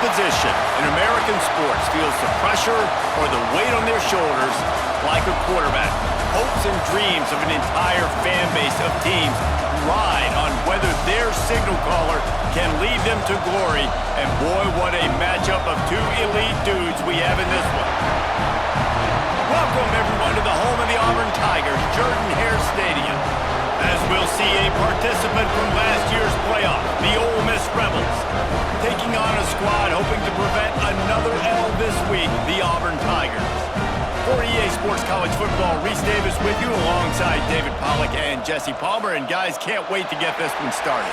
position in American sports feels the pressure or the weight on their shoulders like a quarterback. Hopes and dreams of an entire fan base of teams ride on whether their signal caller can lead them to glory. And boy, what a matchup of two elite dudes we have in this one. Welcome, everyone, to the home of the Auburn Tigers, Jordan-Hare Stadium. As we'll see a participant from last year's playoff, the Ole Miss Rebels, taking on a squad hoping to prevent another L this week, the Auburn Tigers. For EA Sports College Football, Reese Davis with you alongside David Pollack and Jesse Palmer. And guys, can't wait to get this one started.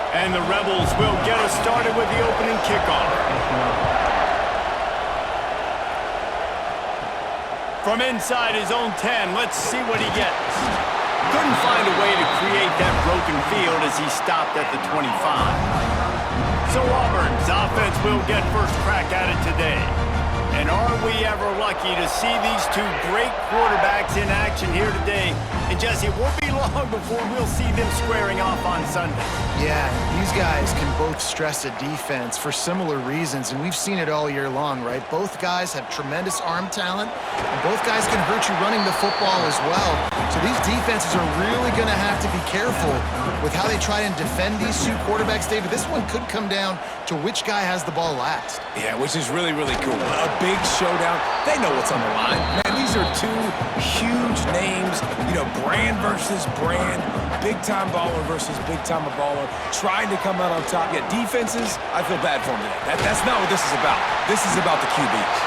And the Rebels will get us started with the opening kickoff. From inside his own 10, let's see what he gets. Couldn't find a way to create that broken field as he stopped at the 25. So Auburn's offense will get first crack at it today. And are we ever lucky to see these two great quarterbacks in action here today? And Jesse, it won't be long before we'll see them squaring off on Sunday. Yeah, these guys can both stress a defense for similar reasons, and we've seen it all year long, right? Both guys have tremendous arm talent, and both guys can hurt you running the football as well. So these defenses are really going to have to be careful with how they try and defend these two quarterbacks, David. This one could come down to which guy has the ball last. Yeah, which is really, really cool. A big showdown. They know what's on the line. Man, these are two huge names, brand versus brand, big-time baller versus big-time baller, trying to come out on top. Yeah, defenses, I feel bad for them today. That's not what this is about. This is about the QBs.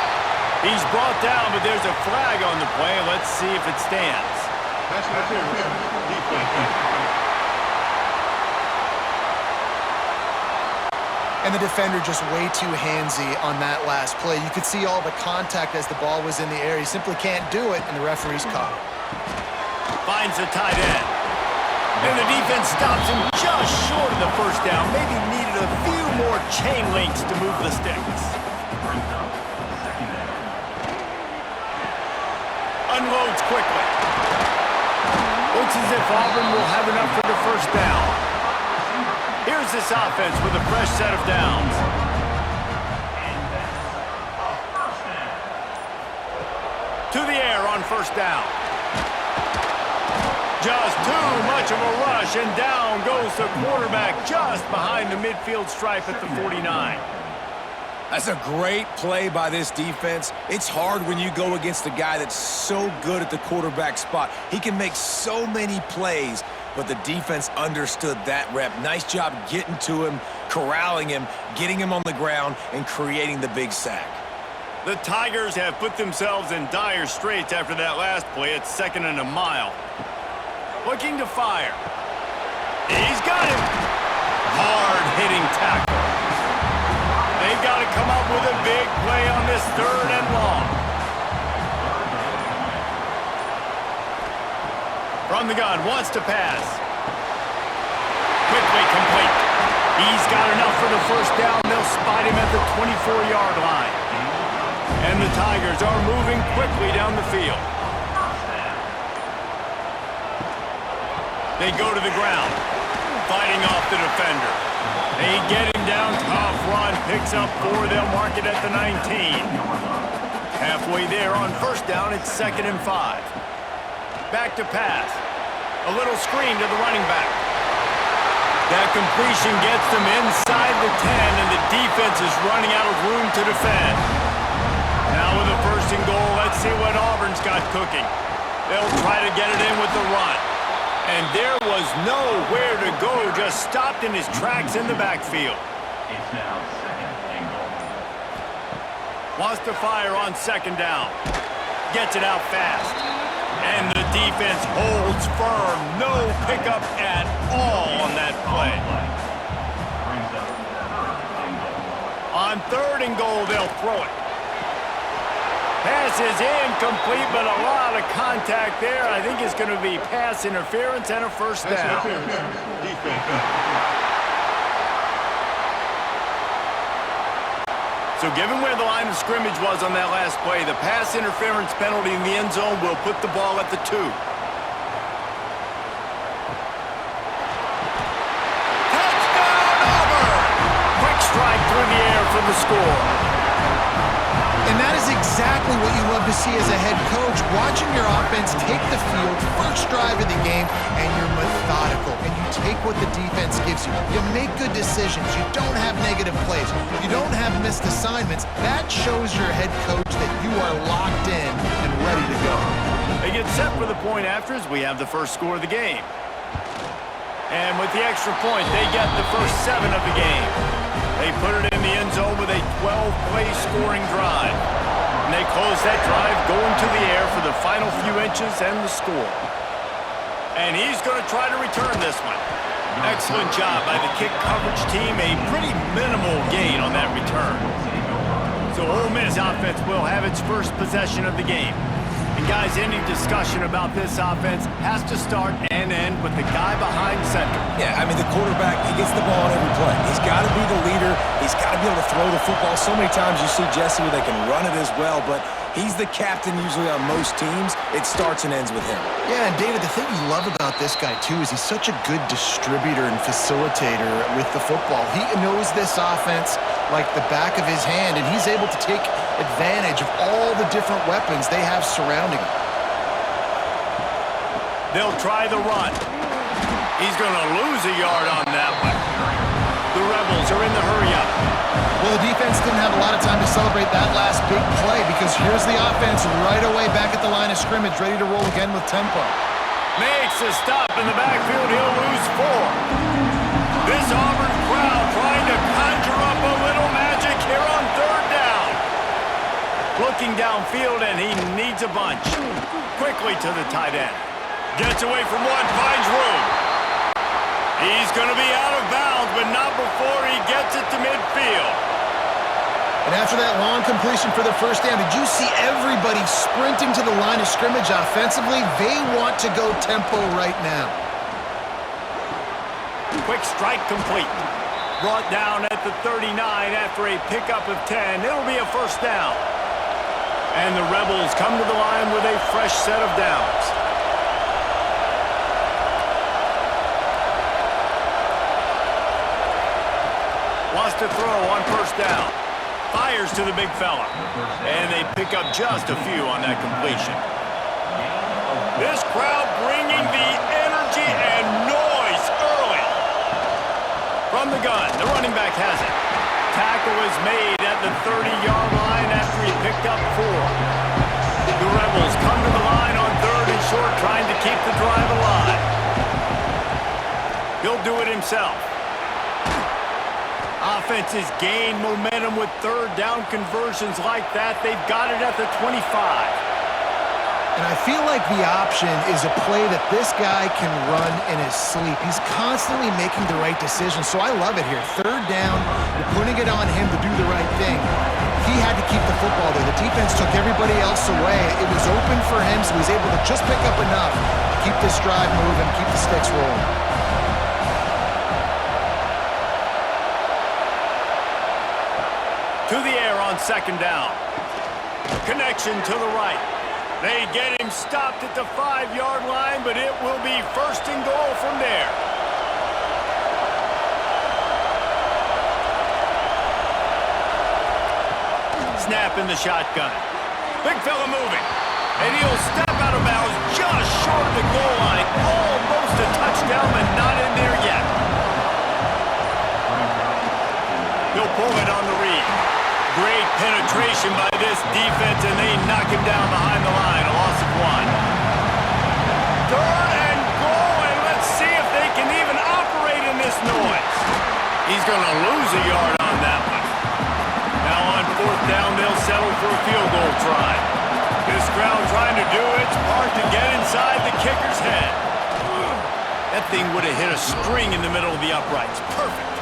He's brought down, but there's a flag on the play. Let's see if it stands. And the defender just way too handsy on that last play. You could see all the contact as the ball was in the air. He simply can't do it, and the referee's caught it. Finds the tight end. And the defense stops him just short of the first down. Maybe needed a few more chain links to move the sticks. Unloads quickly. Looks as if Auburn will have enough for the first down. Here's this offense with a fresh set of downs. To the air on first down. Just too much of a rush, and down goes the quarterback just behind the midfield stripe at the 49. That's a great play by this defense. It's hard when you go against a guy that's so good at the quarterback spot. He can make so many plays, but the defense understood that rep. Nice job getting to him, corralling him, getting him on the ground, and creating the big sack. The Tigers have put themselves in dire straits after that last play. It's 2nd and a mile. Looking to fire. He's got him. Hard-hitting tackle. They've got to come up with a big play on this 3rd and long. From the gun, wants to pass. Quickly complete. He's got enough for the first down. They'll spot him at the 24-yard line. And the Tigers are moving quickly down the field. They go to the ground, fighting off the defender. They get him down, tough run, picks up 4, they'll mark it at the 19. Halfway there on first down, it's 2nd and 5. Back to pass. A little screen to the running back. That completion gets them inside the 10, and the defense is running out of room to defend. Now with a 1st and goal, let's see what Auburn's got cooking. They'll try to get it in with the run. And there was nowhere to go, just stopped in his tracks in the backfield. It's now 2nd and goal. Wants to fire on 2nd down. Gets it out fast. And the defense holds firm. No pickup at all on that play. On 3rd and goal, they'll throw it. Pass is incomplete, but a lot of contact there. I think it's going to be pass interference and a first down. So given where the line of scrimmage was on that last play, the pass interference penalty in the end zone will put the ball at the 2. Touchdown, Auburn! Quick strike through the air for the score. And that is exactly what you love to see as a head coach, watching your offense take the field, first drive of the game, and you're methodical, and you take what the defense gives you. You make good decisions. You don't have negative plays. You don't have missed assignments. That shows your head coach that you are locked in and ready to go. They get set for the point after as we have the first score of the game. And with the extra point, they get the first 7 of the game. They put it in the end zone with a 12-play scoring drive. And they close that drive going to the air for the final few inches and the score. And he's going to try to return this one. Excellent job by the kick coverage team. A pretty minimal gain on that return. So Ole Miss offense will have its first possession of the game. And guys, any discussion about this offense has to start and end with the guy behind center. Yeah, I mean, the quarterback, he gets the ball on every play. He's got to be the leader. He's got to be able to throw the football. So many times you see Jesse where they can run it as well, but he's the captain usually on most teams. It starts and ends with him. Yeah, and David, the thing you love about this guy, too, is he's such a good distributor and facilitator with the football. He knows this offense like the back of his hand, and he's able to take advantage of all the different weapons they have surrounding him. They'll try the run. He's going to lose a yard on that one. The Rebels are in the hurry-up. Well, the defense didn't have a lot of time to celebrate that last big play because here's the offense right away back at the line of scrimmage, ready to roll again with tempo. Makes a stop in the backfield. He'll lose 4. This Auburn crowd trying to conjure up a little magic here on third down. Looking downfield, and he needs a bunch. Quickly to the tight end. Gets away from one, finds room. He's going to be out of bounds, but not before he gets it to midfield. And after that long completion for the first down, did you see everybody sprinting to the line of scrimmage offensively? They want to go tempo right now. Quick strike complete. Brought down at the 39 after a pickup of 10. It'll be a first down. And the Rebels come to the line with a fresh set of downs. Wants to throw on first down. Fires to the big fella. And they pick up just a few on that completion. This crowd bringing the energy and noise early. From the gun, the running back has it. Tackle is made at the 30-yard line after he picked up 4. The Rebels come to the line on third and short, trying to keep the drive alive. He'll do it himself. Offenses gain momentum with third down conversions like that. They've got it at the 25. And I feel like the option is a play that this guy can run in his sleep. He's constantly making the right decision, so I love it here. Third down, you're putting it on him to do the right thing. He had to keep the football there. The defense took everybody else away. It was open for him, so he was able to just pick up enough to keep this drive moving, keep the sticks rolling. To the air on second down. Connection to the right. They get him stopped at the 5-yard line, but it will be first and goal from there. Snap in the shotgun. Big fella moving. And he'll step out of bounds just short of the goal line. Almost a touchdown, but not in there yet. He'll pull it on the read. Great penetration by this defense, and they knock him down behind the line. A loss of 1. Third and goal, and let's see if they can even operate in this noise. He's going to lose a yard on that one. Now on fourth down, they'll settle for a field goal try. This crowd trying to do its part to get inside the kicker's head. That thing would have hit a string in the middle of the uprights. Perfect.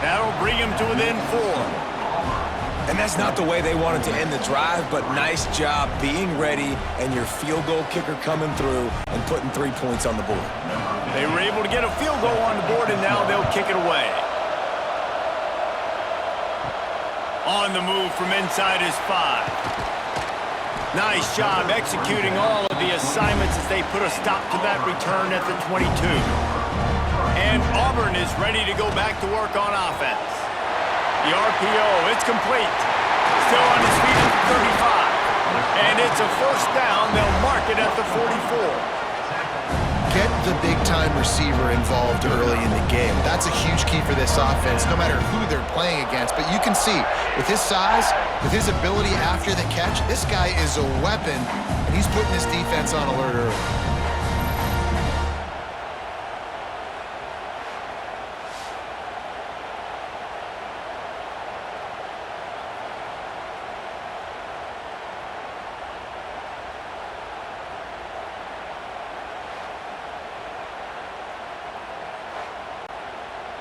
That'll bring him to within 4. And that's not the way they wanted to end the drive, but nice job being ready and your field goal kicker coming through and putting 3 points on the board. They were able to get a field goal on the board, and now they'll kick it away. On the move from inside his 5. Nice job executing all of the assignments as they put a stop to that return at the 22. And Auburn is ready to go back to work on offense. The RPO, it's complete. Still on his feet at the 35. And it's a first down. They'll mark it at the 44. Get the big-time receiver involved early in the game. That's a huge key for this offense, no matter who they're playing against. But you can see, with his size, with his ability after the catch, this guy is a weapon, and he's putting his defense on alert early.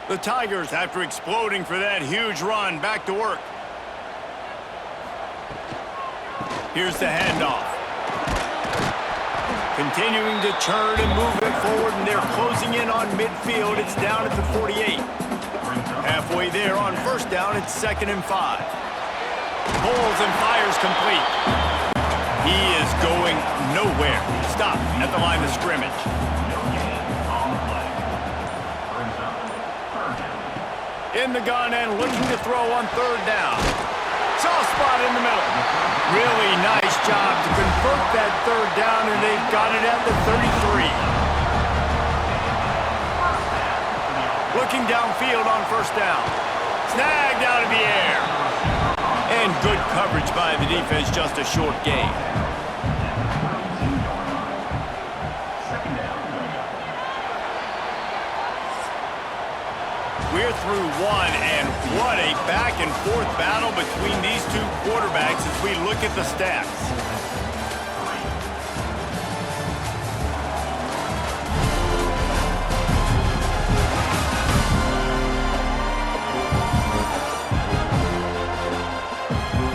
The Tigers, after exploding for that huge run, back to work. Here's the handoff. Continuing to turn and move it forward, and they're closing in on midfield. It's down at the 48. Halfway there on first down, it's 2nd and 5. Pulls and fires complete. He is going nowhere. Stop at the line of scrimmage. In the gun and looking to throw on 3rd down. Soft spot in the middle. Really nice job to convert that 3rd down, and they've got it at the 33. Looking downfield on 1st down. Snagged out of the air. And good coverage by the defense, just a short gain. We're through one, and what a back-and-forth battle between these two quarterbacks as we look at the stats.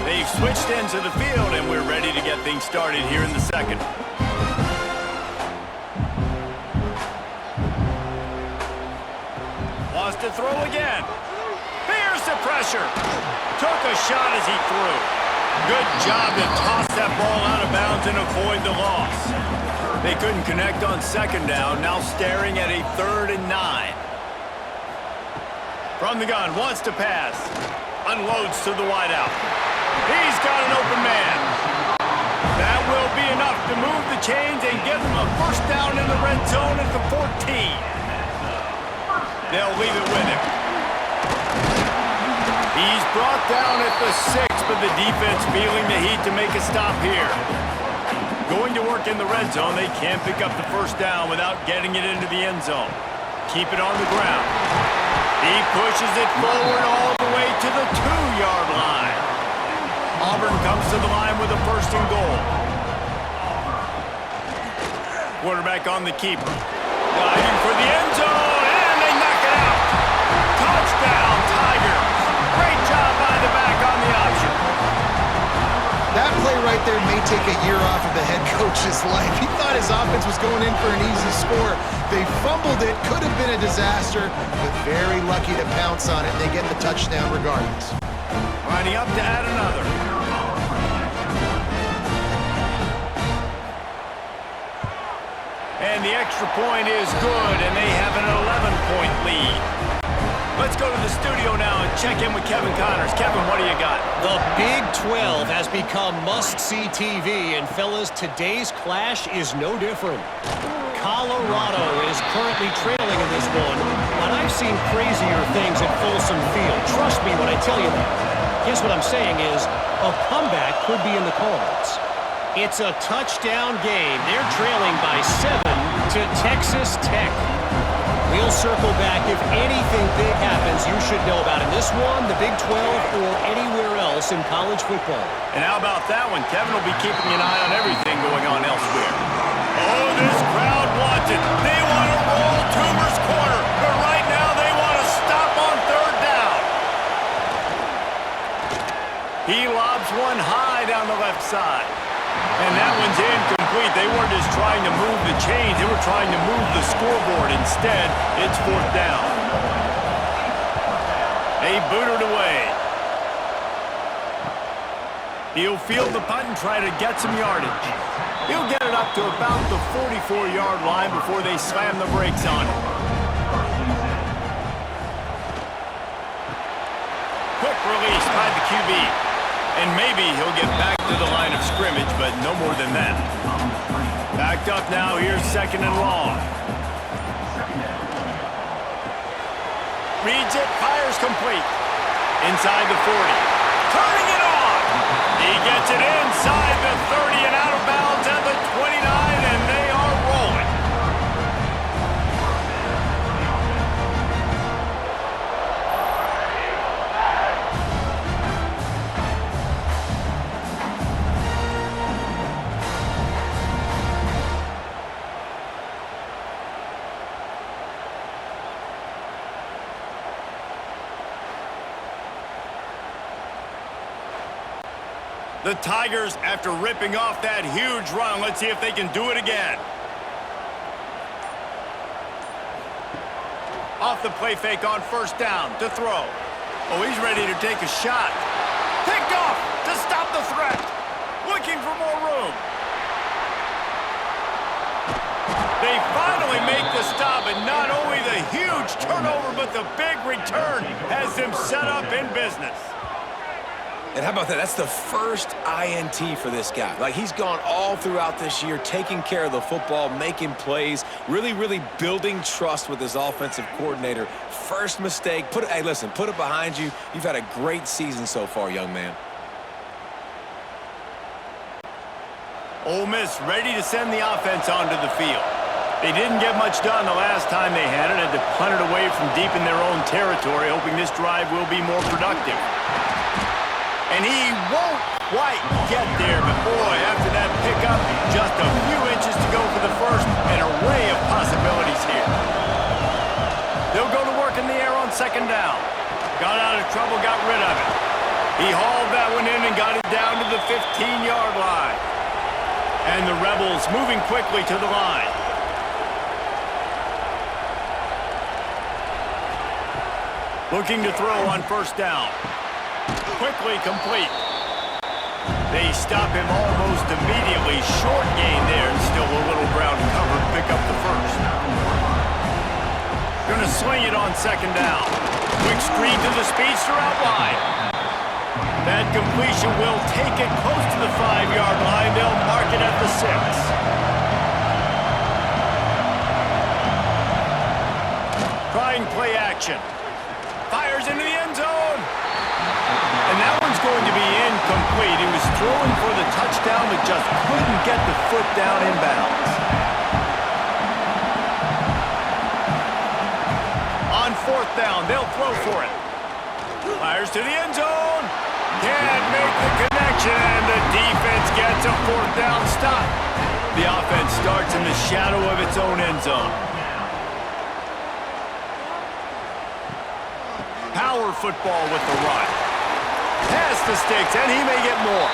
They've switched into the field, and we're ready to get things started here in the second. Wants to throw again. Here's the pressure. Took a shot as he threw. Good job to toss that ball out of bounds and avoid the loss. They couldn't connect on 2nd down, now staring at a 3rd and 9. From the gun, wants to pass. Unloads to the wideout. He's got an open man. That will be enough to move the chains and give them a first down in the red zone at the 14. They'll leave it with him. He's brought down at the 6, but the defense feeling the heat to make a stop here. Going to work in the red zone, they can't pick up the first down without getting it into the end zone. Keep it on the ground. He pushes it forward all the way to the 2-yard line. Auburn comes to the line with a 1st and goal. Quarterback on the keeper. Diving for the end zone. Touchdown, Tigers. Great job by the back on the option. That play right there may take a year off of the head coach's life. He thought his offense was going in for an easy score. They fumbled it. Could have been a disaster, but very lucky to pounce on it. They get the touchdown regardless. Lining up to add another. And the extra point is good, and they have an 11-point lead. Let's go to the studio now and check in with Kevin Connors. Kevin, what do you got? The Big 12 has become must-see TV, and fellas, today's clash is no different. Colorado is currently trailing in this one, but I've seen crazier things at Folsom Field. Trust me when I tell you that. Guess what I'm saying is a comeback could be in the cards. It's a touchdown game. They're trailing by 7 to Texas Tech. We'll circle back. If anything big happens, you should know about it. This one, the Big 12, or anywhere else in college football. And how about that one? Kevin will be keeping an eye on everything going on elsewhere. Oh, this crowd wants it. They want to roll Toomer's corner. But right now, they want to stop on 3rd down. He lobs one high down the left side. And that one's incomplete. They weren't just trying to move the chains. They were trying to move the scoreboard. Instead, it's 4th down. They boot it away. He'll field the punt and try to get some yardage. He'll get it up to about the 44-yard line before they slam the brakes on it. Quick release by the QB. And maybe he'll get back to the line of scrimmage, but no more than that. Backed up now, here's 2nd and long. Reads it, fires complete. Inside the 40. Turning it on! He gets it inside the 30 and out of bounds at the 29, and they are rolling. The Tigers, after ripping off that huge run, let's see if they can do it again. Off the play fake on 1st down to throw. Oh, he's ready to take a shot. Picked off to stop the threat. Looking for more room. They finally make the stop, and not only the huge turnover, but the big return has them set up in business. And how about that? That's the first INT for this guy. Like, he's gone all throughout this year, taking care of the football, making plays, really building trust with his offensive coordinator. First mistake. Hey, listen, put it behind you. You've had a great season so far, young man. Ole Miss ready to send the offense onto the field. They didn't get much done the last time they had it to punt it away from deep in their own territory, hoping this drive will be more productive. And he won't quite get there, but boy, after that pickup, just a few inches to go for the first. An array of possibilities here. They'll go to work in the air on 2nd down. Got out of trouble, got rid of it. He hauled that one in and got it down to the 15-yard line. And the Rebels moving quickly to the line. Looking to throw on 1st down. Quickly complete. They stop him almost immediately. Short gain there, and still a little ground cover to pick up the first. Gonna swing it on 2nd down. Quick screen to the speedster out wide. That completion will take it close to the 5-yard line. They'll mark it at the 6. Trying play action. Fires into the end zone. And that one's going to be incomplete. He was throwing for the touchdown, but just couldn't get the foot down inbounds. On 4th down, they'll throw for it. Fires to the end zone. Can't make the connection, and the defense gets a 4th down stop. The offense starts in the shadow of its own end zone. Power football with the run. Past the sticks, and he may get more.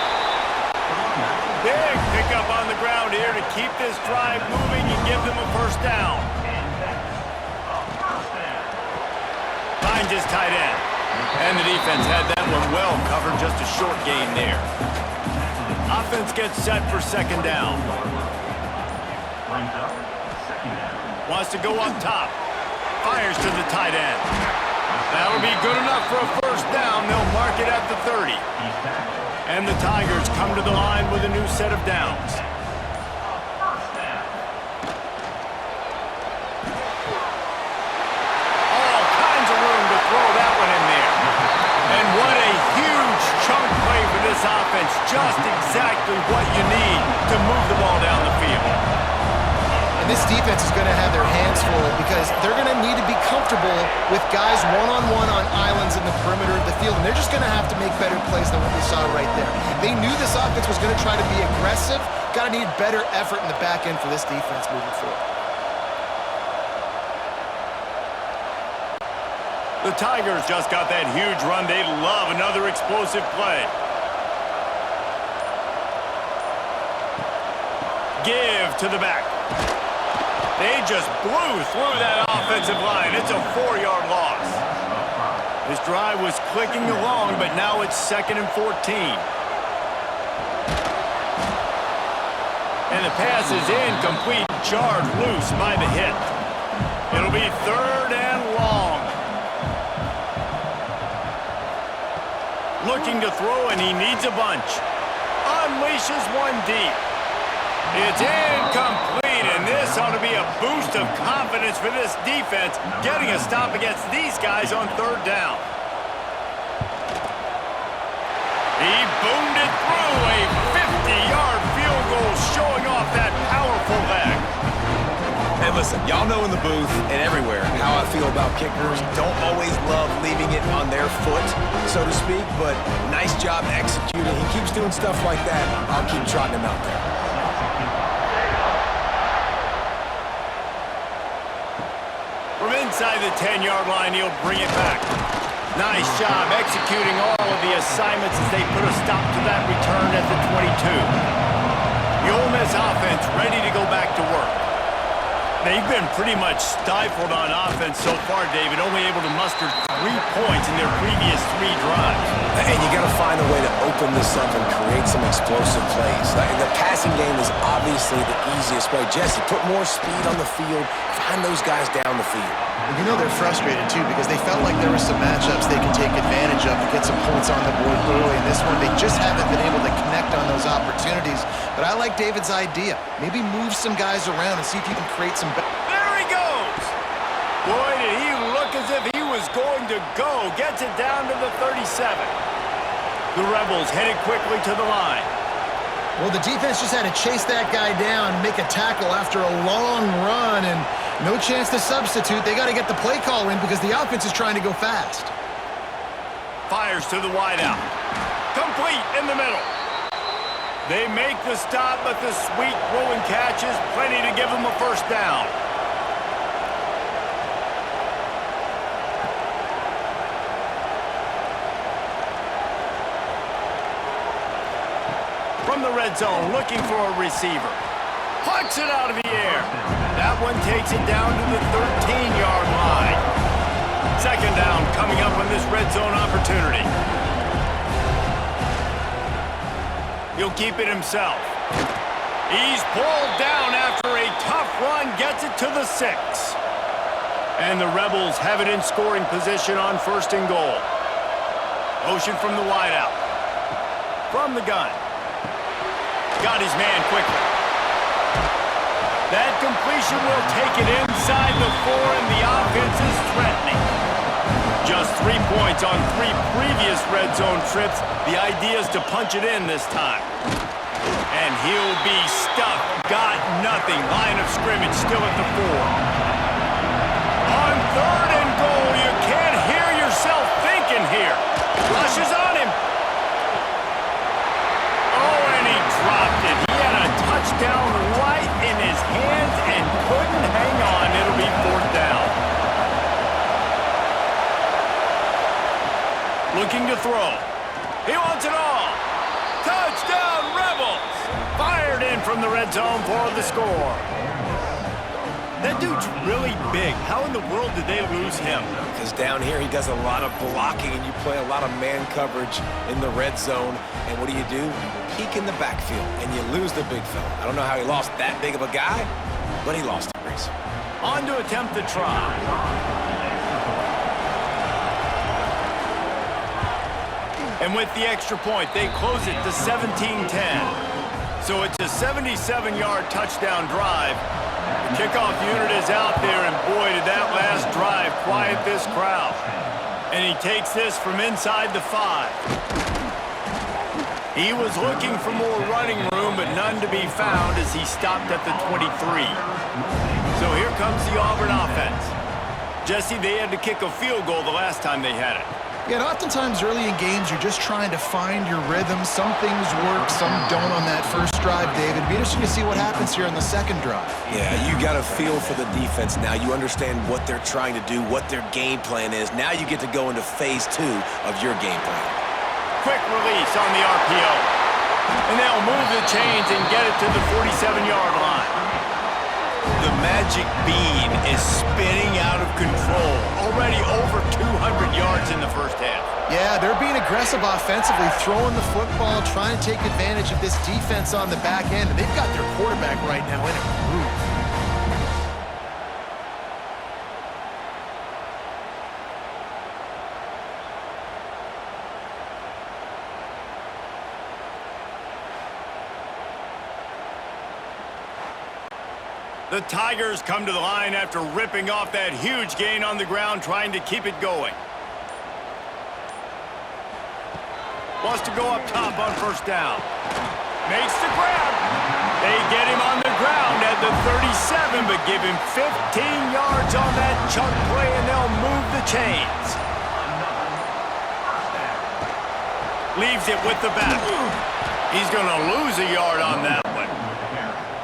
Big pickup on the ground here to keep this drive moving and give them a 1st down. Finds his tight end. And the defense had that one well covered, just a short gain there. Offense gets set for 2nd down. Wants to go up top. Fires to the tight end. That'll be good enough for a 1st down. They'll mark it at the 30. And the Tigers come to the line with a new set of downs. All kinds of room to throw that one in there. And what a huge chunk play for this offense. Just exactly what you need to move the ball down the field. This defense is going to have their hands full because they're going to need to be comfortable with guys one-on-one on islands in the perimeter of the field, and they're just going to have to make better plays than what we saw right there. They knew this offense was going to try to be aggressive. Got to need better effort in the back end for this defense moving forward. The Tigers just got that huge run. They love another explosive play. Give to the back. They just blew through that offensive line. It's a 4-yard loss. This drive was clicking along, but now it's 2nd and 14. And the pass is incomplete, jarred loose by the hit. It'll be 3rd and long. Looking to throw, and he needs a bunch. Unleashes one deep. It's incomplete, and this ought to be a boost of confidence for this defense, getting a stop against these guys on 3rd down. He boomed it through, a 50-yard field goal showing off that powerful leg. And listen, y'all know in the booth and everywhere how I feel about kickers. Don't always love leaving it on their foot, so to speak, but nice job executing. He keeps doing stuff like that. I'll keep trotting him out there. From inside the 10-yard line, he'll bring it back. Nice job executing all of the assignments as they put a stop to that return at the 22. The Ole Miss offense ready to go back to work. They've been pretty much stifled on offense so far, David, only able to muster 3 points in their previous 3 drives. And you got to find a way to open this up and create some explosive plays. The passing game is obviously the easiest way. Jesse, put more speed on the field. Find those guys down the field. You know they're frustrated, too, because they felt like there were some matchups they can take advantage of to get some points on the board early. In this one, they just haven't been able to connect on those opportunities. But I like David's idea. Maybe move some guys around and see if you can create some... There he goes! Boy, did he look as if he was going to go. Gets it down to the 37. The Rebels headed quickly to the line. Well, the defense just had to chase that guy down, make a tackle after a long run, and no chance to substitute. They got to get the play call in because the offense is trying to go fast. Fires to the wideout. Complete in the middle. They make the stop, but the sweet throwing catch is plenty to give them a 1st down. From the red zone, looking for a receiver. Plucks it out of the air. That one takes it down to the 13-yard line. 2nd down coming up on this red zone opportunity. He'll keep it himself. He's pulled down after a tough run, gets it to the 6. And the Rebels have it in scoring position on 1st and goal. Motion from the wideout. From the gun. Got his man quickly. That completion will take it inside the 4, and the offense is threatening. Just 3 points on 3 previous red zone trips. The idea is to punch it in this time. And he'll be stuck. Got nothing. Line of scrimmage still at the 4. On 3rd and goal, you can't hear yourself thinking here. Rushes on him. Oh, and he dropped it. He had a touchdown right in his hands and couldn't hang on. It'll be 4th down. Looking to throw. He wants it all. Touchdown, Rebels! Fired in from the red zone for the score. That dude's really big. How in the world did they lose him? Because down here he does a lot of blocking and you play a lot of man coverage in the red zone. And what do? Peek in the backfield and you lose the big fella. I don't know how he lost that big of a guy, but he lost it, Reese. On to attempt the try. And with the extra point, they close it to 17-10. So it's a 77-yard touchdown drive. The kickoff unit is out there, and boy, did that last drive quiet this crowd. And he takes this from inside the 5. He was looking for more running room, but none to be found as he stopped at the 23. So here comes the Auburn offense. Jesse, they had to kick a field goal the last time they had it. Yeah, and oftentimes early in games, you're just trying to find your rhythm. Some things work, some don't on that first drive, David. It'd be interesting to see what happens here on the second drive. Yeah, you got a feel for the defense now. You understand what they're trying to do, what their game plan is. Now you get to go into phase 2 of your game plan. Quick release on the RPO. And they'll move the chains and get it to the 47-yard line. The magic bean is spinning out of control. Already over 200 yards in the first half. Yeah, they're being aggressive offensively, throwing the football, trying to take advantage of this defense on the back end. And they've got their quarterback right now in a groove. The Tigers come to the line after ripping off that huge gain on the ground, trying to keep it going. Wants to go up top on first down. Makes the grab. They get him on the ground at the 37, but give him 15 yards on that chunk play, and they'll move the chains. Leaves it with the back. He's going to lose a yard on that one.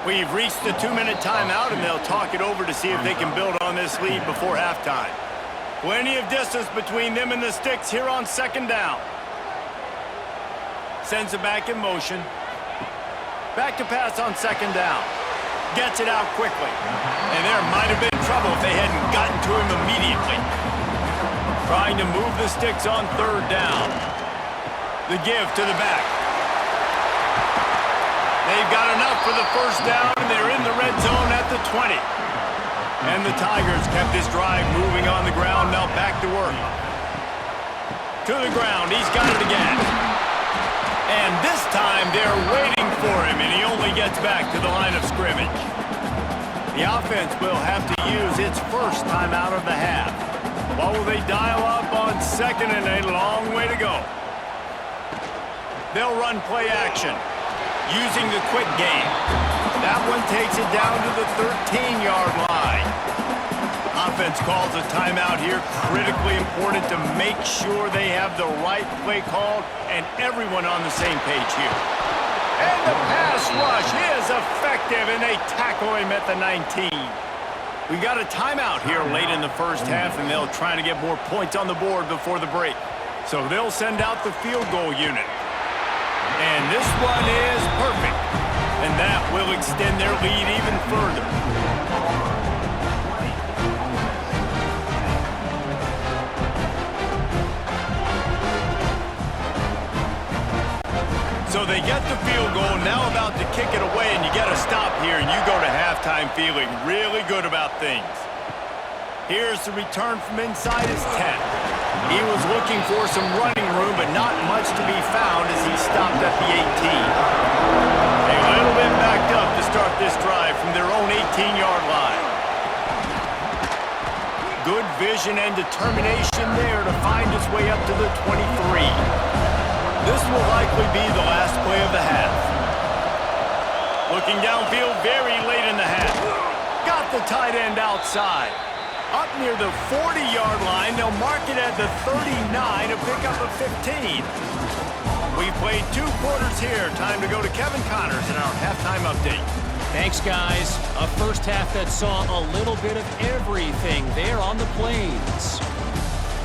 We've reached the 2-minute timeout, and they'll talk it over to see if they can build on this lead before halftime. Plenty of distance between them and the sticks here on second down. Sends it back in motion. Back to pass on second down. Gets it out quickly. And there might have been trouble if they hadn't gotten to him immediately. Trying to move the sticks on third down. The give to the back. They've got enough for the first down, and they're in the red zone at the 20. And the Tigers kept this drive moving on the ground, now back to work. To the ground, he's got it again. And this time they're waiting for him, and he only gets back to the line of scrimmage. The offense will have to use its first time out of the half. What will they dial up on second, and a long way to go? They'll run play action. Using the quick game. That one takes it down to the 13-yard line. Offense calls a timeout here. Critically important to make sure they have the right play called and everyone on the same page here. And the pass rush is effective, and they tackle him at the 19. We got a timeout here late in the first half, and they'll try to get more points on the board before the break. So they'll send out the field goal unit. And this one is perfect. And that will extend their lead even further. So they get the field goal, now about to kick it away, and you get a stop here, and you go to halftime feeling really good about things. Here's the return from inside his 10. He was looking for some running room, but not much to be found as he stopped at the 18. A little bit backed up to start this drive from their own 18-yard line. Good vision and determination there to find his way up to the 23. This will likely be the last play of the half. Looking downfield very late in the half. Got the tight end outside. Up near the 40-yard line, they'll mark it at the 39, a pickup of 15. We've played 2 quarters here. Time to go to Kevin Connors in our halftime update. Thanks, guys. A first half that saw a little bit of everything there on the plains.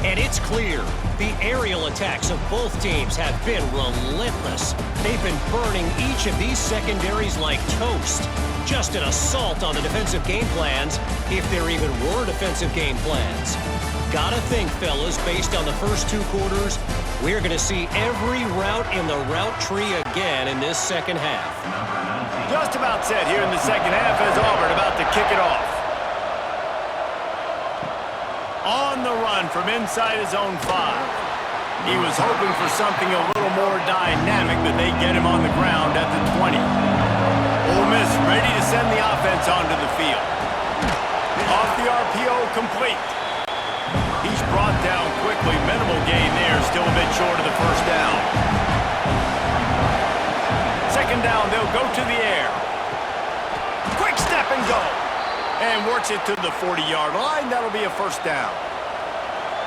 And it's clear, the aerial attacks of both teams have been relentless. They've been burning each of these secondaries like toast. Just an assault on the defensive game plans, if there even were defensive game plans. Gotta think, fellas, based on the first 2 quarters, we're going to see every route in the route tree again in this second half. Just about set here in the second half as Auburn about to kick it off. On the run from inside his own 5. He was hoping for something a little more dynamic, but they get him on the ground at the 20. Ole Miss ready to send the offense onto the field. Off the RPO, complete. He's brought down quickly. Minimal gain there, still a bit short of the first down. Second down, they'll go to the air. Quick step and go. And works it to the 40-yard line. That'll be a first down.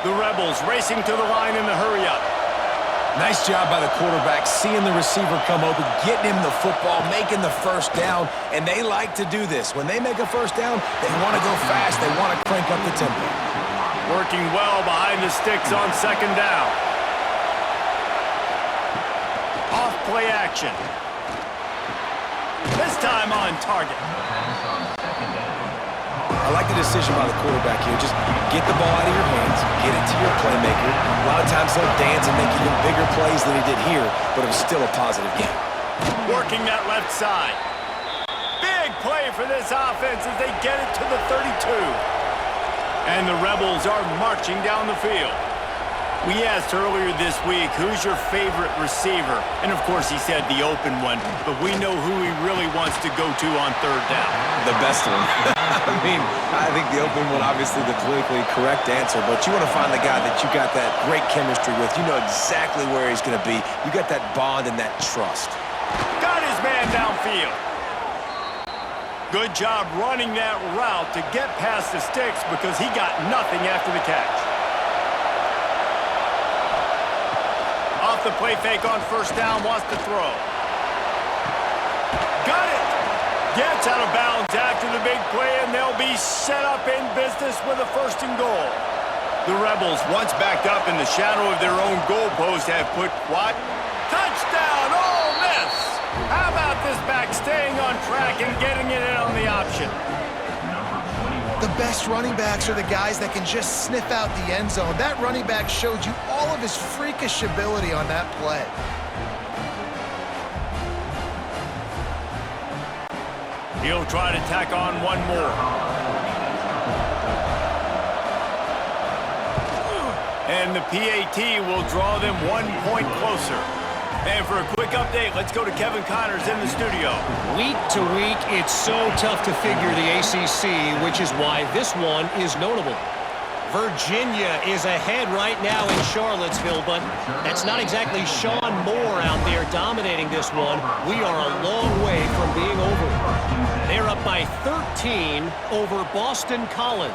The Rebels racing to the line in the hurry-up. Nice job by the quarterback, seeing the receiver come open, getting him the football, making the first down, and they like to do this. When they make a first down, they want to go fast. They want to crank up the tempo. Working well behind the sticks on second down. Off play action. This time on target. I like the decision by the quarterback here. Just get the ball out of your hands, get it to your playmaker. A lot of times he'll dance and make even bigger plays than he did here, but it was still a positive game. Working that left side. Big play for this offense as they get it to the 32. And the Rebels are marching down the field. We asked earlier this week, who's your favorite receiver? And, of course, he said the open one, but we know who he really wants to go to on third down. The best one. I think the open one, obviously the politically correct answer, but you want to find the guy that you got that great chemistry with. You know exactly where he's going to be. You got that bond and that trust. Got his man downfield. Good job running that route to get past the sticks because he got nothing after the catch. Off the play fake on first down, wants to throw. Got it! Gets out of bounds after the big play, and they'll be set up in business with a 1st and goal. The Rebels, once backed up in the shadow of their own goalpost, have put what? Touchdown, Ole Miss! How about this back staying on track and getting it in on the option? The best running backs are the guys that can just sniff out the end zone. That running back showed you all of his freakish ability on that play. He'll try to tack on one more. And the PAT will draw them 1 point closer. And for a quick update, let's go to Kevin Connors in the studio. Week to week, it's so tough to figure the ACC, which is why this one is notable. Virginia is ahead right now in Charlottesville, but that's not exactly Sean Moore out there dominating this one. We are a long way from being over. They're up by 13 over Boston College.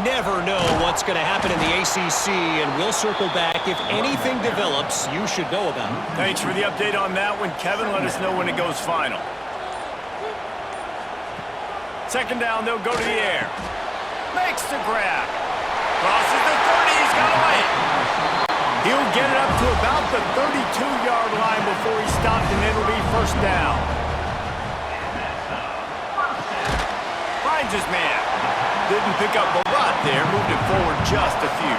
Never know what's going to happen in the ACC, and we'll circle back. If anything develops, you should know about it. Thanks for the update on that one, Kevin. Let us know when it goes final. 2nd down, they'll go to the air. Makes the grab. Crosses the 30, he's got away. He'll get it up to about the 32-yard line before he stopped, and it'll be 1st down. Finds his man. Didn't pick up a lot there, moved it forward just a few.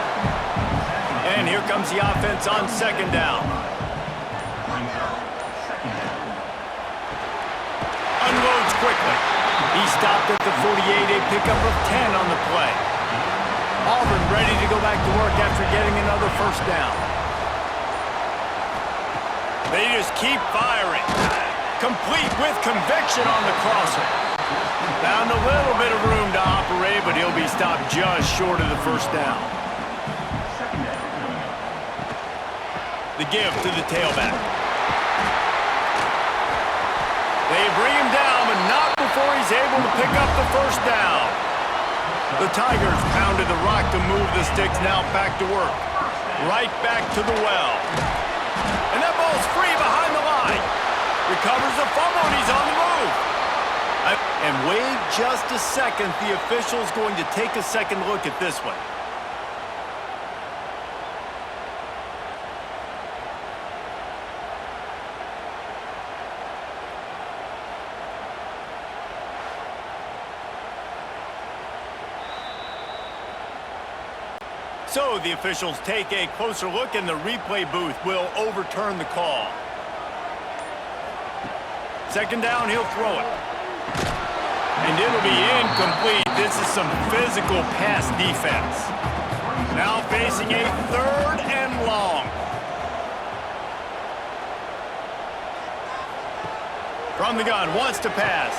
And here comes the offense on 2nd down. Unloads quickly. He stopped at the 48, a pickup of 10 on the play. Auburn ready to go back to work after getting another 1st down. They just keep firing. Complete with conviction on the crosser. Found a little bit of room to operate, but he'll be stopped just short of the 1st down. The give to the tailback. They bring him down, but not before he's able to pick up the 1st down. The Tigers pounded the rock to move the sticks, now back to work. Right back to the well. And that ball's free behind the line. Recovers the fumble, and he's on the move. And wait just a second, the official's going to take a second look at this one. So the officials take a closer look, and the replay booth will overturn the call. 2nd down, he'll throw it. And it'll be incomplete. This is some physical pass defense. Now facing a 3rd and long. From the gun, wants to pass.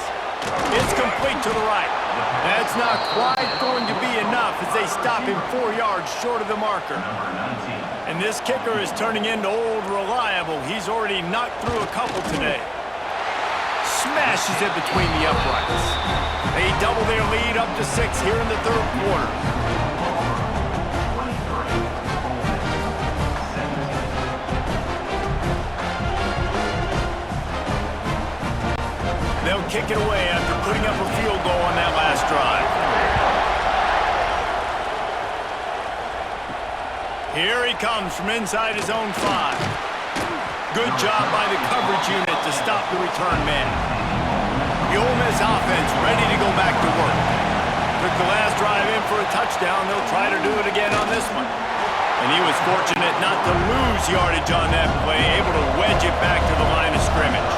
It's complete to the right. That's not quite going to be enough as they stop him 4 yards short of the marker. And this kicker is turning into old reliable. He's already knocked through a couple today. Smashes it between the uprights. They double their lead up to 6 here in the 3rd quarter. They'll kick it away after putting up a field goal on that last drive. Here he comes from inside his own 5. Good job by the coverage unit to stop the return man. The Ole Miss offense ready to go back to work. Took the last drive in for a touchdown. They'll try to do it again on this one. And he was fortunate not to lose yardage on that play, able to wedge it back to the line of scrimmage.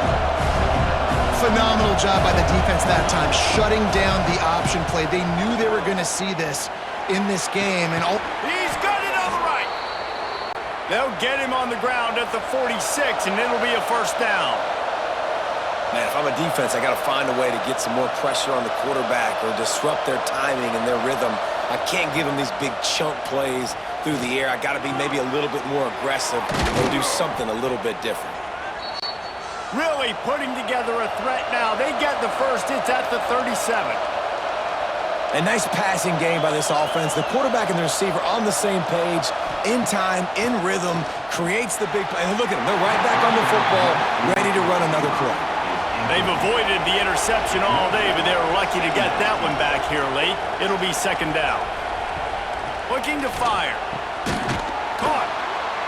Phenomenal job by the defense that time, shutting down the option play. They knew they were going to see this in this game. And he's got it on the right. They'll get him on the ground at the 46, and it'll be a first down. Man, if I'm a defense, I got to find a way to get some more pressure on the quarterback or disrupt their timing and their rhythm. I can't give them these big chunk plays through the air. I got to be maybe a little bit more aggressive or do something a little bit different. Really putting together a threat now. They get the first. It's at the 37. A nice passing game by this offense. The quarterback and the receiver on the same page, in time, in rhythm, creates the big play. And look at them. They're right back on the football, ready to run another play. They've avoided the interception all day, but they were lucky to get that one back here late. It'll be second down. Looking to fire. Caught.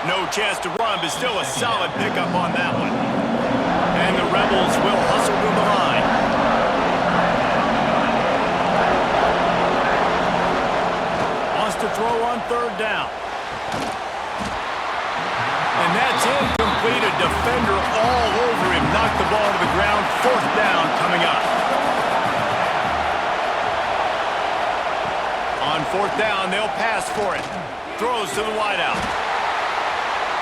No chance to run, but still a solid pickup on that one. And the Rebels will hustle to the line. Wants to throw on third down. And that's incomplete. A defender all over him. Knocked the ball to the ground. Fourth down coming up. On fourth down, they'll pass for it. Throws to the wideout.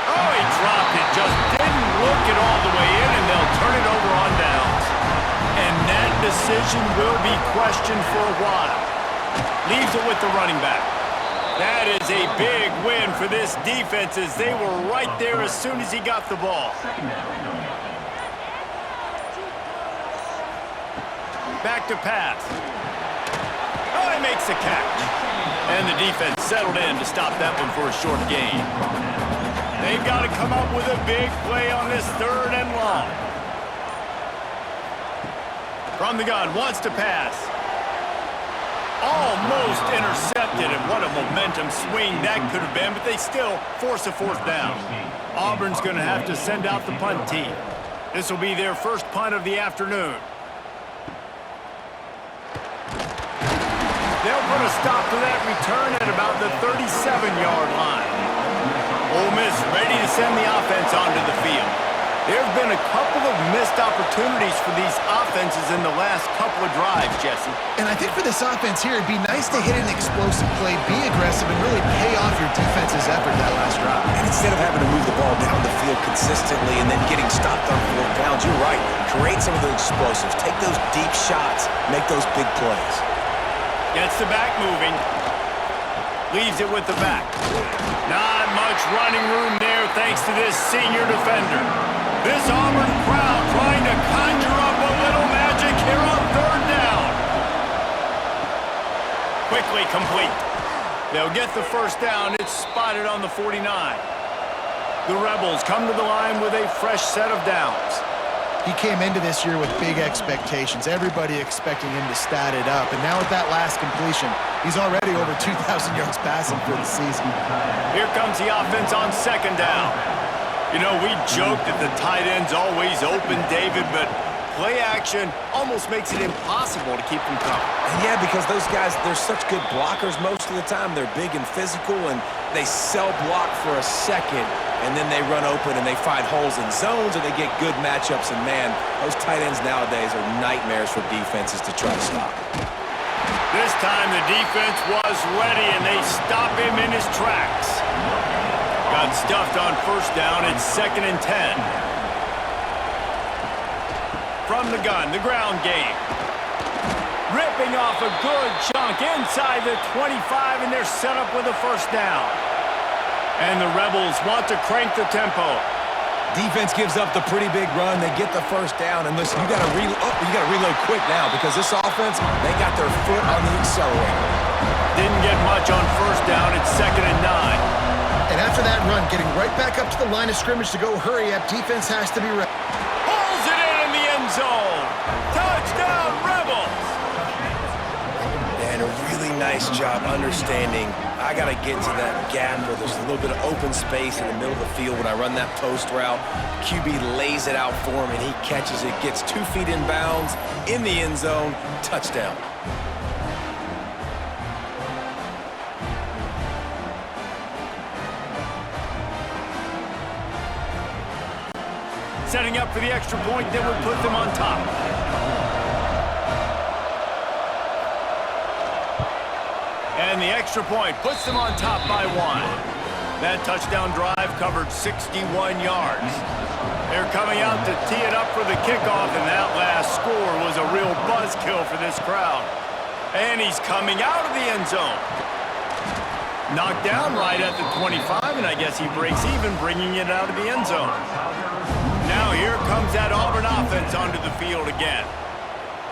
Oh, he dropped it. Just didn't look it all the way in, and they'll turn it over on downs. And that decision will be questioned for a while. Leaves it with the running back. That is a big win for this defense as they were right there as soon as he got the ball. Back to pass. Oh, he makes a catch. And the defense settled in to stop that one for a short gain. They've got to come up with a big play on this third and long. From the gun, wants to pass. Almost intercepted, and what a momentum swing that could have been, but they still force a fourth down. Auburn's going to have to send out the punt team. This will be their first punt of the afternoon. They'll put a stop to that return at about the 37-yard line. Ole Miss ready to send the offense onto the field. There have been a couple of missed opportunities for these offenses in the last couple of drives, Jesse. And I think for this offense here, it'd be nice to hit an explosive play, be aggressive, and really pay off your defense's effort that last drive. And instead of having to move the ball down the field consistently and then getting stopped on fourth downs, you're right. Create some of those explosives. Take those deep shots. Make those big plays. Gets the back moving. Leaves it with the back. Not much running room there thanks to this senior defender. This Auburn crowd trying to conjure up a little magic here on third down. Quickly complete. They'll get the first down. It's spotted on the 49. The Rebels come to the line with a fresh set of downs. He came into this year with big expectations. Everybody expecting him to stat it up. And now with that last completion, he's already over 2,000 yards passing for the season. Here comes the offense on second down. You know, we joke that the tight end's always open, David, but play action almost makes it impossible to keep them coming. Yeah, because those guys, they're such good blockers most of the time. They're big and physical, and they cell block for a second, and then they run open and they find holes in zones, or they get good matchups. And, man, those tight ends nowadays are nightmares for defenses to try to stop. This time the defense was ready, and they stop him in his tracks. Got stuffed on first down. It's 2nd and 10. From the gun, the ground game. Ripping off a good chunk inside the 25, and they're set up with a first down. And the Rebels want to crank the tempo. Defense gives up the pretty big run. They get the first down, and listen, you got to reload quick now because this offense, they got their foot on the accelerator. Didn't get much on first down. It's 2nd and 9. And after that run, getting right back up to the line of scrimmage to go hurry up, defense has to be ready. Pulls it in the end zone. Touchdown, Rebels! Yeah, And a really nice job understanding I got to get to that gap where there's a little bit of open space in the middle of the field when I run that post route. QB lays it out for him, and he catches it, gets 2 feet in bounds, in the end zone, touchdown. Setting up for the extra point that would put them on top. And the extra point puts them on top by 1. That touchdown drive covered 61 yards. They're coming out to tee it up for the kickoff, and that last score was a real buzzkill for this crowd. And he's coming out of the end zone. Knocked down right at the 25, and I guess he breaks even, bringing it out of the end zone. Now here comes that Auburn offense onto the field again.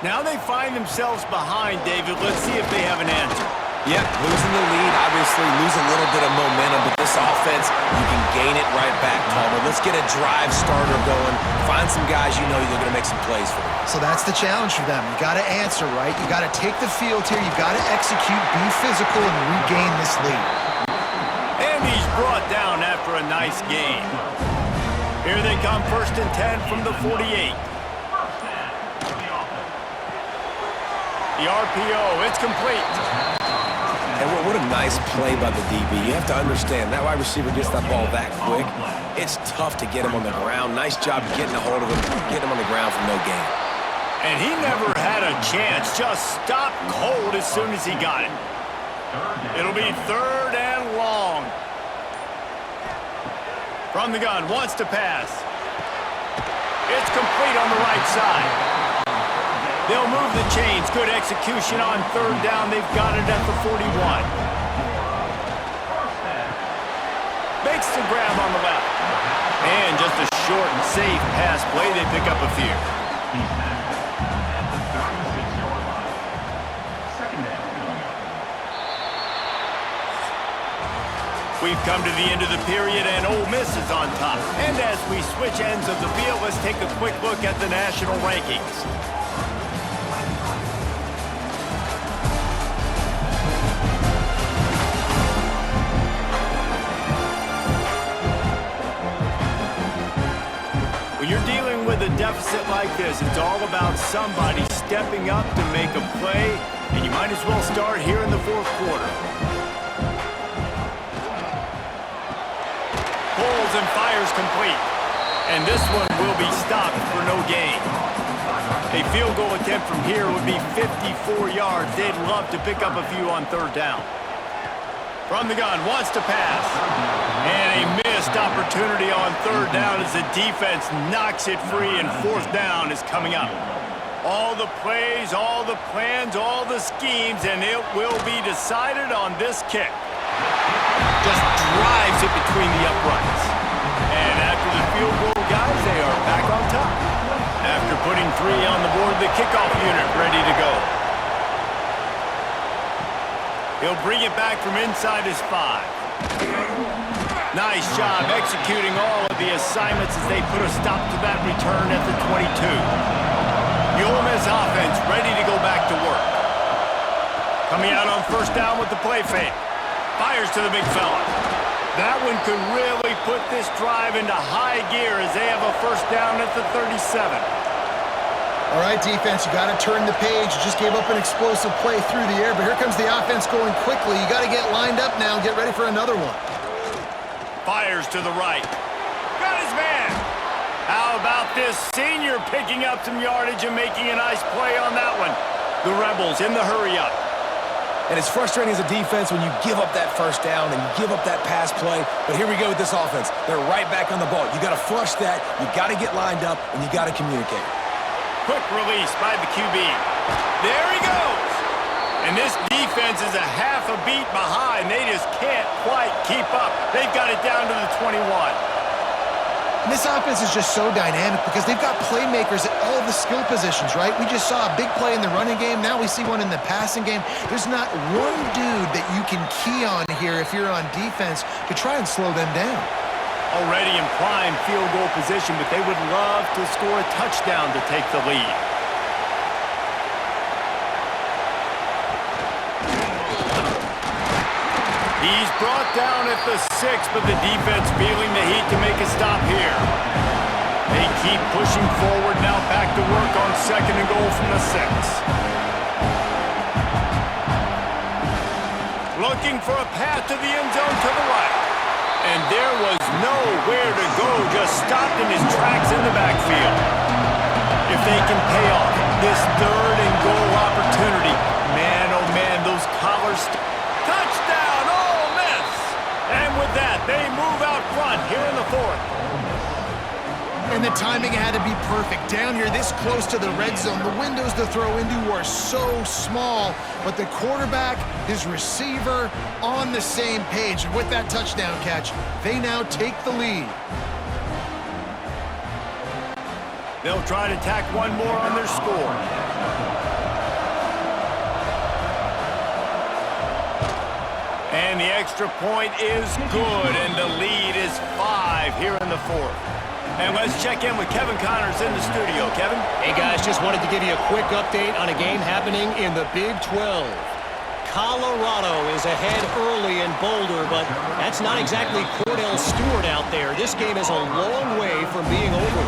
Now they find themselves behind, David. Let's see if they have an answer. Yep, losing the lead, obviously lose a little bit of momentum, but this offense, you can gain it right back, Palmer. Let's get a drive starter going. Find some guys you know you're going to make some plays for them. So that's the challenge for them. You got to answer, right? You got to take the field here. You got to execute, be physical, and regain this lead. And he's brought down after a nice game. Here they come, 1st and 10 from the 48. The RPO, it's complete. And what a nice play by the DB. You have to understand, that wide receiver gets that ball that quick. It's tough to get him on the ground. Nice job getting a hold of him, getting him on the ground for no gain. And he never had a chance, just stopped cold as soon as he got it. It'll be 3rd and long. From the gun, wants to pass. It's complete on the right side. They'll move the chains. Good execution on 3rd down. They've got it at the 41. Makes the grab on the left. And just a short and safe pass play. They pick up a few. We've come to the end of the period, and Ole Miss is on top. And as we switch ends of the field, let's take a quick look at the national rankings. When you're dealing with a deficit like this, it's all about somebody stepping up to make a play, and you might as well start here in the 4th quarter. Pulls and fires complete. And this one will be stopped for no gain. A field goal attempt from here would be 54 yards. They'd love to pick up a few on 3rd down. From the gun, wants to pass. And a missed opportunity on 3rd down as the defense knocks it free, and 4th down is coming up. All the plays, all the plans, all the schemes, and it will be decided on this kick. Just drives it between the uprights. And after the field goal, guys, they are back on top. After putting 3 on the board, the kickoff unit ready to go. He'll bring it back from inside his 5. Nice job executing all of the assignments as they put a stop to that return at the 22. The Ole Miss offense ready to go back to work. Coming out on 1st down with the play fake. Fires to the big fella. That one could really put this drive into high gear as they have a 1st down at the 37. All right, defense, you got to turn the page. You just gave up an explosive play through the air, but here comes the offense going quickly. You got to get lined up now and get ready for another one. Fires to the right. Got his man. How about this senior picking up some yardage and making a nice play on that one? The Rebels in the hurry-up. And it's frustrating as a defense when you give up that 1st down and you give up that pass play. But here we go with this offense. They're right back on the ball. You got to flush that. You got to get lined up, and you got to communicate. Quick release by the QB. There he goes. And this defense is a half a beat behind. They just can't quite keep up. They've got it down to the 21. And this offense is just so dynamic because they've got playmakers at all of the skill positions, right? We just saw a big play in the running game. Now we see one in the passing game. There's not one dude that you can key on here if you're on defense to try and slow them down. Already in prime field goal position, but they would love to score a touchdown to take the lead. He's brought down at the 6, but the defense feeling the heat to make a stop here. They keep pushing forward, now back to work on 2nd and goal from the 6. Looking for a path to the end zone to the right. And there was nowhere to go, just stopped in his tracks in the backfield. If they can pay off this 3rd and goal opportunity, man, oh man, those collars. Touchdown, Ole Miss! And with that, they move out front here in the 4th. And the timing had to be perfect. Down here this close to the red zone, the windows to throw into are so small, but the quarterback, his receiver, on the same page. And with that touchdown catch, they now take the lead. They'll try to tack one more on their score. And the extra point is good, and the lead is 5 here in the 4th. And let's check in with Kevin Connors in the studio. Kevin? Hey, guys, just wanted to give you a quick update on a game happening in the Big 12. Colorado is ahead early in Boulder, but that's not exactly Cordell Stewart out there. This game is a long way from being over.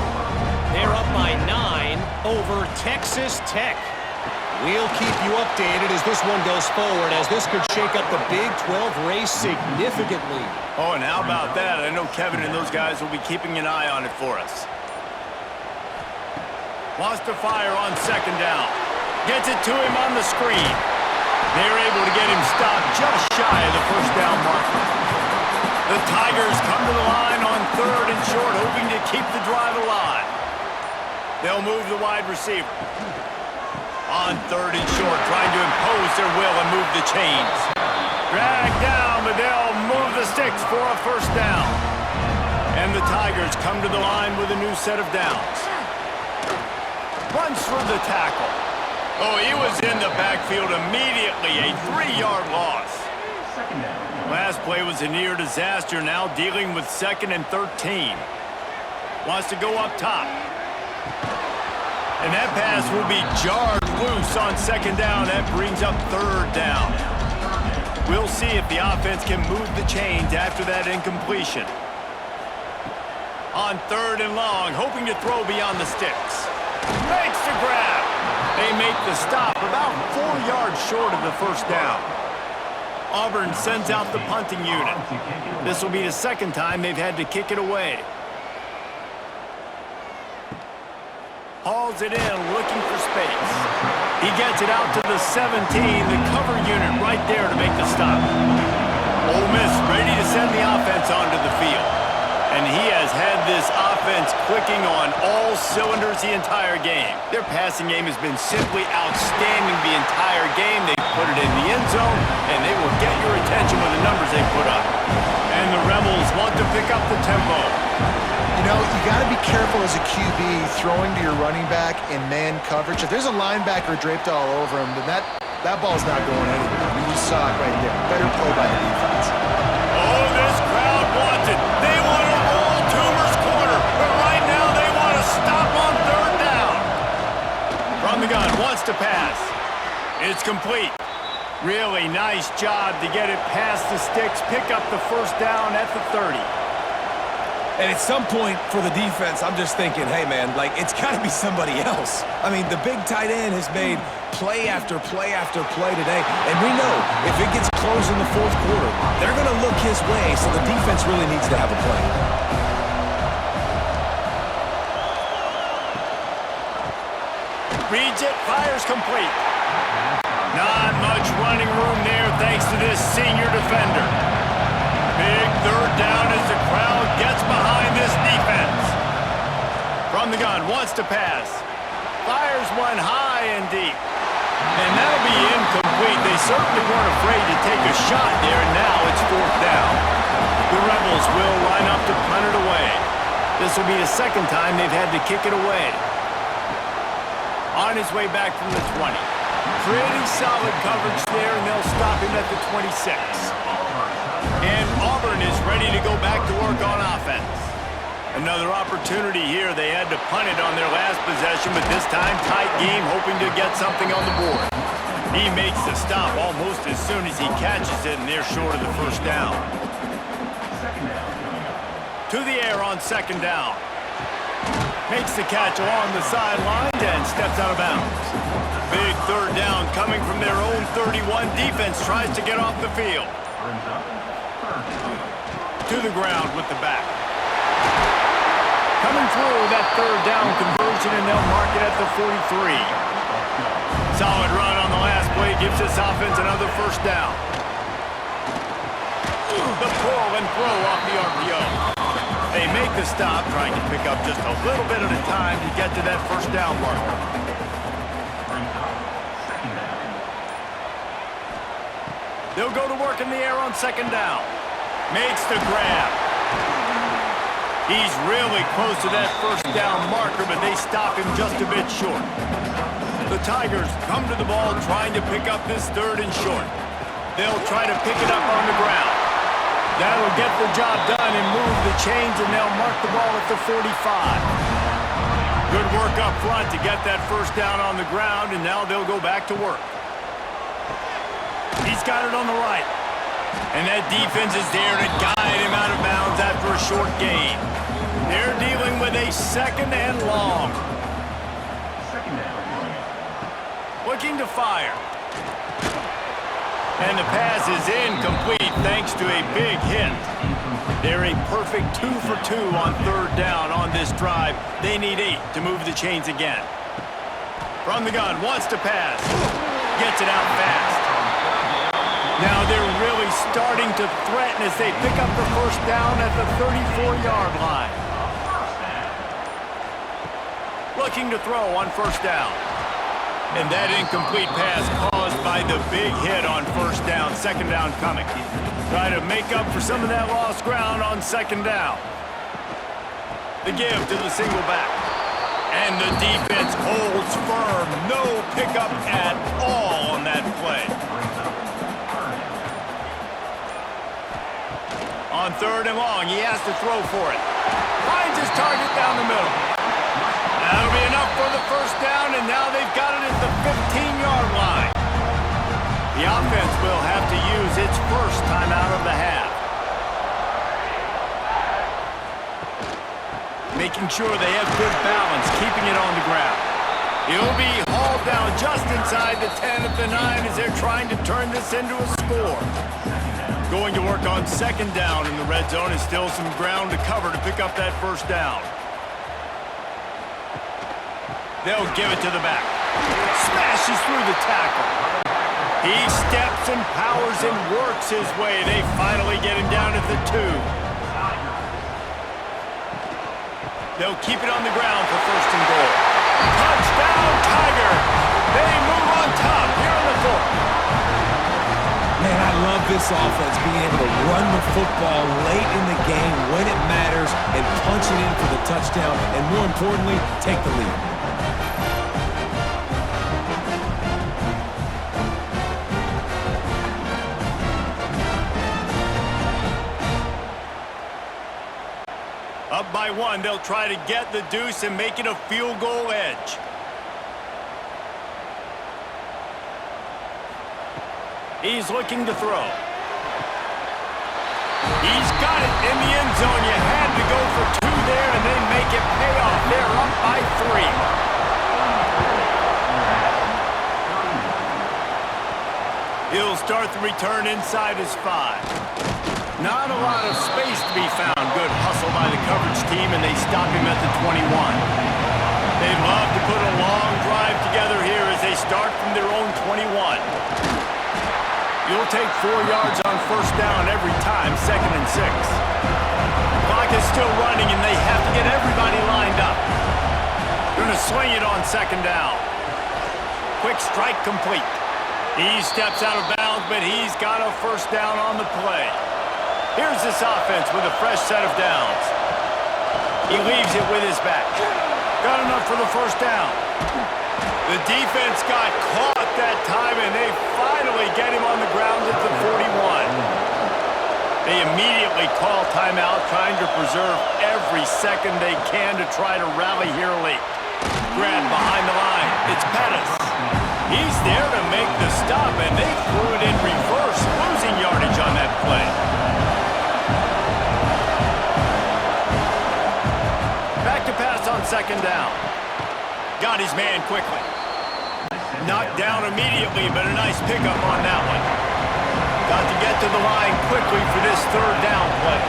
They're up by 9 over Texas Tech. We'll keep you updated as this one goes forward, as this could shake up the Big 12 race significantly. Oh, and how about that? I know Kevin and those guys will be keeping an eye on it for us. Wants to fire on 2nd down. Gets it to him on the screen. They're able to get him stopped just shy of the 1st down marker. The Tigers come to the line on 3rd and short, hoping to keep the drive alive. They'll move the wide receiver. On 3rd and short, trying to impose their will and move the chains. Dragged down, but they'll move the sticks for a 1st down. And the Tigers come to the line with a new set of downs. Runs for the tackle. Oh, he was in the backfield immediately, a 3-yard loss. Last play was a near disaster, now dealing with 2nd and 13. Wants to go up top. And that pass will be jarred loose on 2nd down. That brings up 3rd down. We'll see if the offense can move the chains after that incompletion. On 3rd and long, hoping to throw beyond the sticks. Makes the grab. They make the stop about 4 yards short of the 1st down. Auburn sends out the punting unit. This will be the 2nd time they've had to kick it away. Hauls it in, looking for space. He gets it out to the 17, the cover unit right there to make the stop. Ole Miss ready to send the offense onto the field. And he has had this offense clicking on all cylinders the entire game. Their passing game has been simply outstanding the entire game. They put it in the end zone, and they will get your attention with the numbers they put up. And the Rebels want to pick up the tempo. You know, you got to be careful as a QB throwing to your running back in man coverage. If there's a linebacker draped all over him, then that ball's not going anywhere. I mean, you saw it right there. Better play by the defense. Oh, this crowd wants it. They want to roll Toomer's corner, but right now they want to stop on 3rd down. From the gun, wants to pass. It's complete. Really nice job to get it past the sticks, pick up the 1st down at the 30. And at some point for the defense, I'm just thinking, hey, man, like, it's got to be somebody else. I mean, the big tight end has made play after play after play today. And we know if it gets close in the 4th quarter, they're going to look his way, so the defense really needs to have a plan. Reads it, fires complete. Not much running room there thanks to this senior defender. Big 3rd down as the crowd gets behind this defense. From the gun, wants to pass. Fires one high and deep. And that'll be incomplete. They certainly weren't afraid to take a shot there, and now it's 4th down. The Rebels will line up to punt it away. This will be the 2nd time they've had to kick it away. On his way back from the 20. Pretty solid coverage there, and they'll stop him at the 26. And Auburn is ready to go back to work on offense. Another opportunity here. They had to punt it on their last possession, but this time tight game, hoping to get something on the board. He makes the stop almost as soon as he catches it, and they're short of the first down. To the air on second down. Makes the catch along the sideline and steps out of bounds. Big third down coming from their own 31. Defense tries to get off the field. To the ground with the back. Coming through that third down conversion, and they'll mark it at the 43. Solid run on the last play gives this offense another first down. The pull and throw off the RPO. They make the stop, trying to pick up just a little bit at a time to get to that first down marker. They'll go to work in the air on second down. Makes the grab. He's really close to that first down marker, but they stop him just a bit short. The Tigers come to the ball trying to pick up this third and short. They'll try to pick it up on the ground. That'll get the job done and move the chains, and they'll mark the ball at the 45. Good work up front to get that first down on the ground, and now they'll go back to work. He's got it on the right. And that defense is there to guide him out of bounds after a short gain. They're dealing with a second and long. Looking to fire. And the pass is incomplete thanks to a big hit. They're a perfect 2 for 2 on third down on this drive. They need 8 to move the chains again. From the gun, wants to pass. Gets it out fast. Now they're really starting to threaten as they pick up the first down at the 34-yard line. Looking to throw on first down. And that incomplete pass caused by the big hit on first down. Second down coming. Try to make up for some of that lost ground on second down. The give to the single back. And the defense holds firm. No pickup at all on that play. On third and long, he has to throw for it. Finds his target down the middle. That'll be enough for the first down, and now they've got it at the 15-yard line. The offense will have to use its first time out of the half. Making sure they have good balance, keeping it on the ground. He'll be hauled down just inside the 10 at the 9 as they're trying to turn this into a score. Going to work on second down in the red zone, and still some ground to cover to pick up that first down. They'll give it to the back. Smashes through the tackle. He steps and powers and works his way. They finally get him down at the 2. They'll keep it on the ground for first and goal. Touchdown, Tiger! They move on top here on the 4th. Man, I love this offense being able to run the football late in the game when it matters and punch it in for the touchdown, and more importantly, take the lead. Up by 1, they'll try to get the deuce and make it a field goal edge. He's looking to throw. He's got it in the end zone. You had to go for 2 there, and they make it pay off. They're up by 3. He'll start the return inside his 5. Not a lot of space to be found. Good hustle by the coverage team, and they stop him at the 21. They'd love to put a long drive together here as they start from their own 21. You'll take 4 yards on first down every time, second and 6. Clock is still running, and they have to get everybody lined up. Going to swing it on second down. Quick strike complete. He steps out of bounds, but he's got a first down on the play. Here's this offense with a fresh set of downs. He leaves it with his back. Got enough for the first down. The defense got caught that time, and they finally get him on the ground at the 41. They immediately call timeout, trying to preserve every second they can to try to rally here late. Grab behind the line. It's Pettis. He's there to make the stop. stop, and they threw it in reverse, losing yardage on that play. Back to pass on second down. Got his man quickly. Knocked down immediately, but a nice pickup on that one. Got to get to the line quickly for this third down play.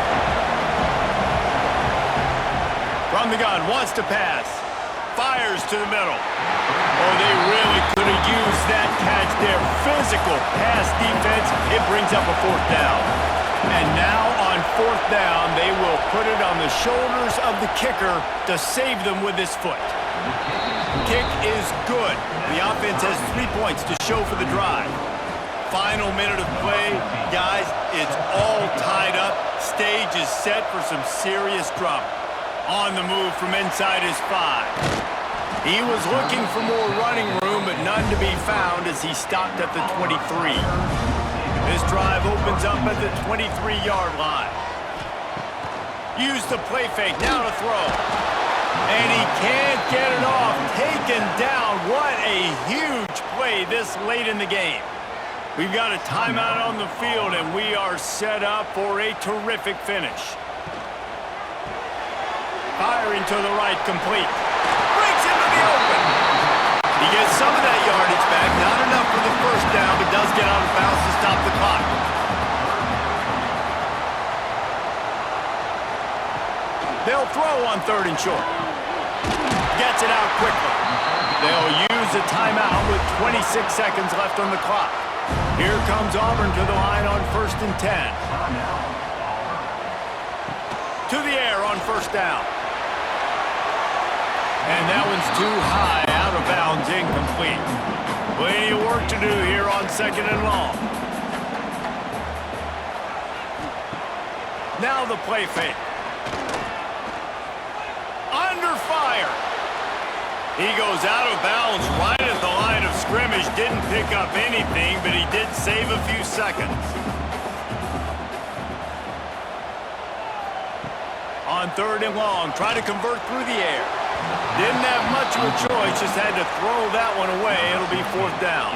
From the gun, wants to pass. Fires to the middle. Oh, they really could have used that catch there. Physical pass defense. It brings up a fourth down. And now on fourth down, they will put it on the shoulders of the kicker to save them with his foot. Kick is good. The offense has 3 points to show for the drive. Final minute of play. Guys, it's all tied up. Stage is set for some serious drama. On the move from inside his 5. He was looking for more running room, but none to be found as he stopped at the 23. This drive opens up at the 23-yard line. Use the play fake, now to throw. And he can't get it off. Taken down. What a huge play this late in the game. We've got a timeout on the field, and we are set up for a terrific finish. Firing to the right, complete. Breaks into the open. He gets some of that yardage back. Not enough for the first down, but does get out of bounds to stop the clock. They'll throw on third and short. Gets it out quickly. They'll use a timeout with 26 seconds left on the clock. Here comes Auburn to the line on 1st and 10. To the air on first down. And that one's too high, out of bounds, incomplete. Plenty of work to do here on second and long. Now the play fake. Under fire. He goes out of bounds right at the line of scrimmage. Didn't pick up anything, but he did save a few seconds. On third and long, try to convert through the air. Didn't have much of a choice, just had to throw that one away. It'll be fourth down.